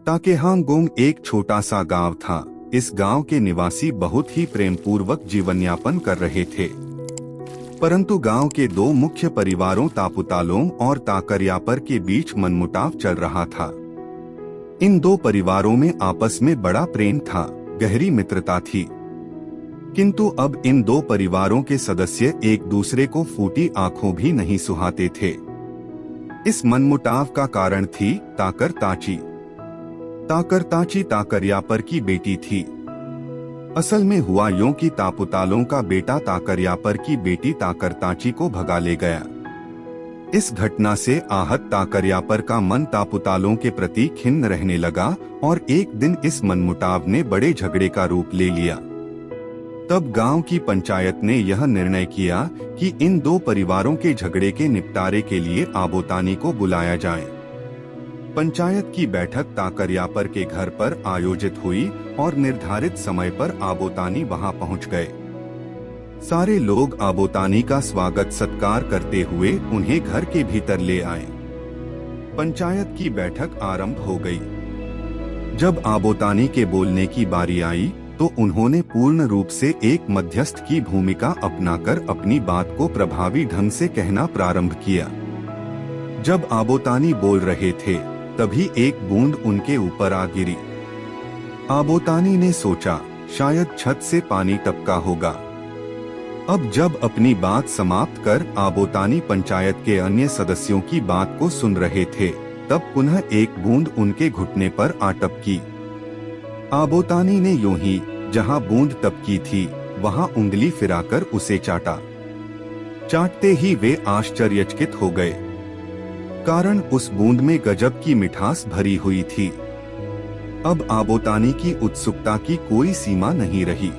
ताकेहांगगोंग एक छोटा सा गांव था। इस गांव के निवासी बहुत ही प्रेमपूर्वक जीवन यापन कर रहे थे, परंतु गांव के दो मुख्य परिवारों तापुतालोंग और ताकरयापर के बीच मनमुटाव चल रहा था। इन दो परिवारों में आपस में बड़ा प्रेम था, गहरी मित्रता थी, किंतु अब इन दो परिवारों के सदस्य एक दूसरे को फूटी आंखों भी नहीं सुहाते थे। इस मनमुटाव का कारण थी ताकर ताची। ताकर ताची ताकरयापर की बेटी थी। असल में हुआ यूं कि तापुतालों का बेटा ताकरयापर की बेटी ताकर ताची को भगा ले गया। इस घटना से आहत ताकरयापर का मन तापुतालों के प्रति खिन्न रहने लगा और एक दिन इस मनमुटाव ने बड़े झगड़े का रूप ले लिया। तब गांव की पंचायत ने यह निर्णय किया कि इन दो परिवारों के झगड़े के निपटारे के लिए आबोतानी को बुलाया जाए। पंचायत की बैठक ताकरयापर के घर पर आयोजित हुई और निर्धारित समय पर आबोतानी वहां पहुंच गए। सारे लोग आबोतानी का स्वागत सत्कार करते हुए उन्हें घर के भीतर ले आए। पंचायत की बैठक आरंभ हो गई। जब आबोतानी के बोलने की बारी आई तो उन्होंने पूर्ण रूप से एक मध्यस्थ की भूमिका अपनाकर अपनी बात को प्रभावी ढंग से कहना प्रारंभ किया। जब आबोतानी बोल रहे थे तभी एक बूंद उनके ऊपर आ गिरी। आबोतानी ने सोचा शायद छत से पानी टपका होगा। अब जब अपनी बात समाप्त कर आबोतानी पंचायत के अन्य सदस्यों की बात को सुन रहे थे तब पुनः एक बूंद उनके घुटने पर आ टपकी। आबोतानी ने यूं ही जहां बूंद टपकी थी वहां उंगली फिराकर उसे चाटा। चाटते ही वे आश्चर्यचकित हो गए, कारण उस बूंद में गजब की मिठास भरी हुई थी। अब आबोतानी की उत्सुकता की कोई सीमा नहीं रही।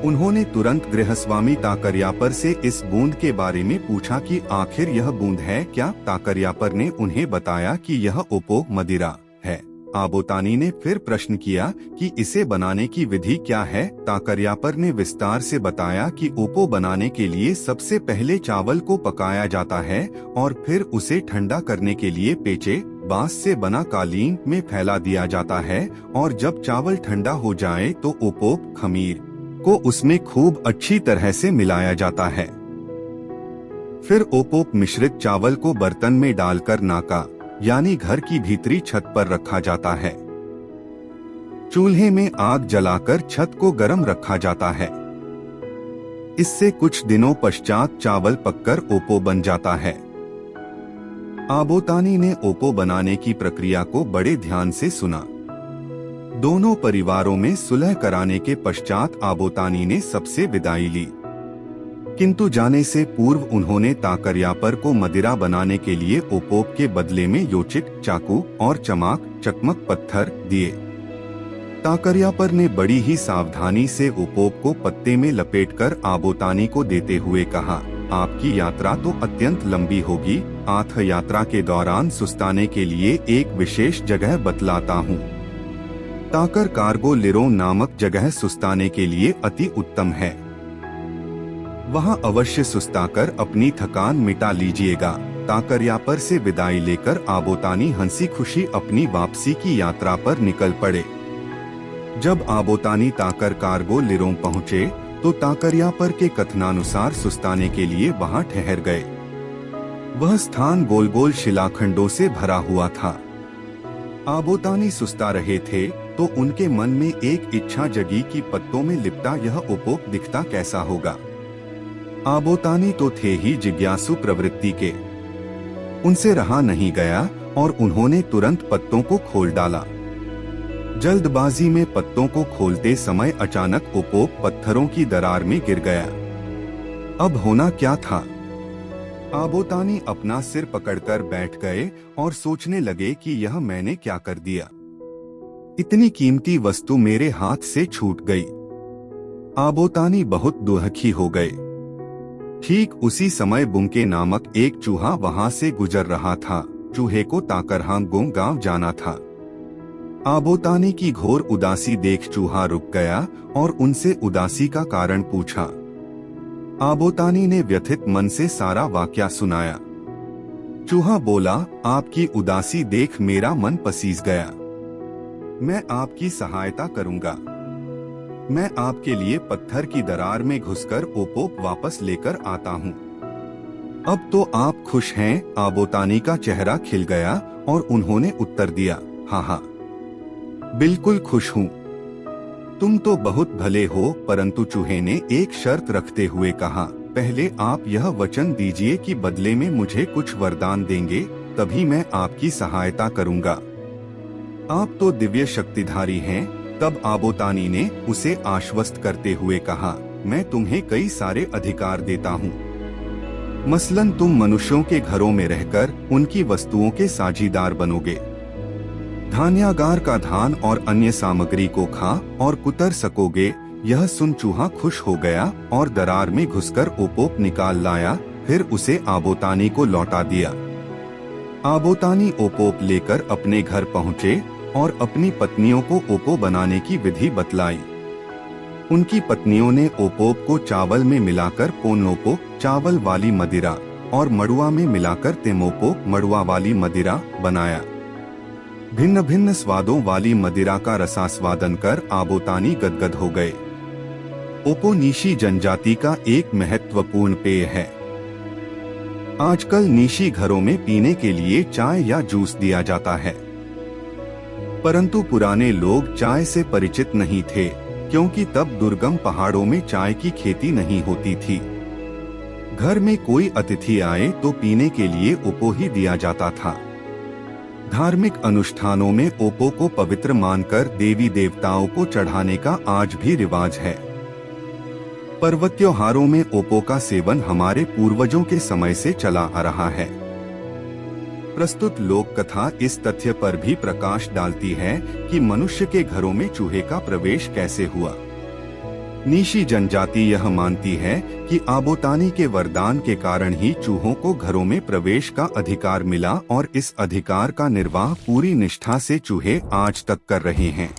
उन्होंने तुरंत गृहस्वामी ताकरयापर से इस बूंद के बारे में पूछा कि आखिर यह बूंद है क्या। ताकरयापर ने उन्हें बताया कि यह ओपो मदिरा है। आबोतानी ने फिर प्रश्न किया कि इसे बनाने की विधि क्या है। ताकरयापर ने विस्तार से बताया कि ओपो बनाने के लिए सबसे पहले चावल को पकाया जाता है और फिर उसे ठंडा करने के लिए पेचे बांस से बना कालीन में फैला दिया जाता है और जब चावल ठंडा हो जाए तो ओपो खमीर को उसमें खूब अच्छी तरह से मिलाया जाता है। फिर ओपो मिश्रित चावल को बर्तन में डालकर नाका यानी घर की भीतरी छत पर रखा जाता है। चूल्हे में आग जलाकर छत को गर्म रखा जाता है। इससे कुछ दिनों पश्चात चावल पककर ओपो बन जाता है। आबोतानी ने ओपो बनाने की प्रक्रिया को बड़े ध्यान से सुना। दोनों परिवारों में सुलह कराने के पश्चात आबोतानी ने सबसे विदाई ली, किंतु जाने से पूर्व उन्होंने ताकरयापर को मदिरा बनाने के लिए ओपोप के बदले में योचिक चाकू और चकमक पत्थर दिए। ताकरयापर ने बड़ी ही सावधानी से ओपोप को पत्ते में लपेटकर आबोतानी को देते हुए कहा, आपकी यात्रा तो अत्यंत लंबी होगी। आथ यात्रा के दौरान सुस्ताने के लिए एक विशेष जगह बतलाता हूँ। ताकर कार्गो लिरो नामक जगह सुस्ताने के लिए अति उत्तम है। वहां अवश्य सुस्ताकर अपनी थकान मिटा लीजिएगा। ताकरयापर से विदाई लेकर आबोतानी हंसी खुशी अपनी वापसी की यात्रा पर निकल पड़े। जब आबोतानी ताकर कार्गो लिरों पहुँचे तो ताकरयापर के कथनानुसार सुस्ताने के लिए वहां ठहर गए। वह स्थान गोल गोल शिलाखंडों से भरा हुआ था। आबोतानी सुस्ता रहे थे तो उनके मन में एक इच्छा जगी कि पत्तों में लिपटा यह ओपो दिखता कैसा होगा। आबोतानी तो थे ही जिज्ञासु प्रवृत्ति के। उनसे रहा नहीं गया और उन्होंने तुरंत पत्तों को खोल डाला। जल्दबाजी में पत्तों को खोलते समय अचानक ओपो पत्थरों की दरार में गिर गया। अब होना क्या था। आबोतानी अपना सिर पकड़कर बैठ गए और सोचने लगे कि यह मैंने क्या कर दिया। इतनी कीमती वस्तु मेरे हाथ से छूट गई। आबोतानी बहुत दुखी हो गए। ठीक उसी समय बुंके नामक एक चूहा वहां से गुजर रहा था। चूहे को ताकरहांगगोंग गांव जाना था। आबोतानी की घोर उदासी देख चूहा रुक गया और उनसे उदासी का कारण पूछा। आबोतानी ने व्यथित मन से सारा वाकया सुनाया। चूहा बोला, आपकी उदासी देख मेरा मन पसीज गया। मैं आपकी सहायता करूंगा। मैं आपके लिए पत्थर की दरार में घुसकर ओपोप वापस लेकर आता हूँ। अब तो आप खुश हैं? आबोतानी का चेहरा खिल गया और उन्होंने उत्तर दिया, हाँ हाँ, बिल्कुल खुश हूँ। तुम तो बहुत भले हो। परंतु चूहे ने एक शर्त रखते हुए कहा, पहले आप यह वचन दीजिए कि बदले में मुझे कुछ वरदान देंगे, तभी मैं आपकी सहायता करूंगा। आप तो दिव्य शक्तिधारी हैं। तब आबोतानी ने उसे आश्वस्त करते हुए कहा, मैं तुम्हें कई सारे अधिकार देता हूँ। मसलन तुम मनुष्यों के घरों में रहकर उनकी वस्तुओं के साझीदार बनोगे। धान्यागार का धान और अन्य सामग्री को खा और कुतर सकोगे। यह सुन चूहा खुश हो गया और दरार में घुसकर ओपोप निकाल लाया, फिर उसे आबोतानी को लौटा दिया। आबोतानी ओपोप लेकर अपने घर पहुँचे और अपनी पत्नियों को ओपो बनाने की विधि बतलाई। उनकी पत्नियों ने ओपोप को चावल में मिलाकर पोनोपो चावल वाली मदिरा और मड़ुआ में मिलाकर तेमोपो मड़ुआ वाली मदिरा बनाया। भिन्न भिन्न स्वादों वाली मदिरा का रसास्वादन कर आबोतानी गदगद हो गए। ओपो नीशी जनजाति का एक महत्वपूर्ण पेय है। आजकल नीशी घरों में पीने के लिए चाय या जूस दिया जाता है, परंतु पुराने लोग चाय से परिचित नहीं थे, क्योंकि तब दुर्गम पहाड़ों में चाय की खेती नहीं होती थी। घर में कोई अतिथि आए तो पीने के लिए ओपो ही दिया जाता था। धार्मिक अनुष्ठानों में ओपो को पवित्र मानकर देवी देवताओं को चढ़ाने का आज भी रिवाज है। पर्व त्योहारों में ओपो का सेवन हमारे पूर्वजों के समय से चला आ रहा है। प्रस्तुत लोक कथा इस तथ्य पर भी प्रकाश डालती है कि मनुष्य के घरों में चूहे का प्रवेश कैसे हुआ। नीशी जनजाति यह मानती है कि आबोतानी के वरदान के कारण ही चूहों को घरों में प्रवेश का अधिकार मिला और इस अधिकार का निर्वाह पूरी निष्ठा से चूहे आज तक कर रहे हैं।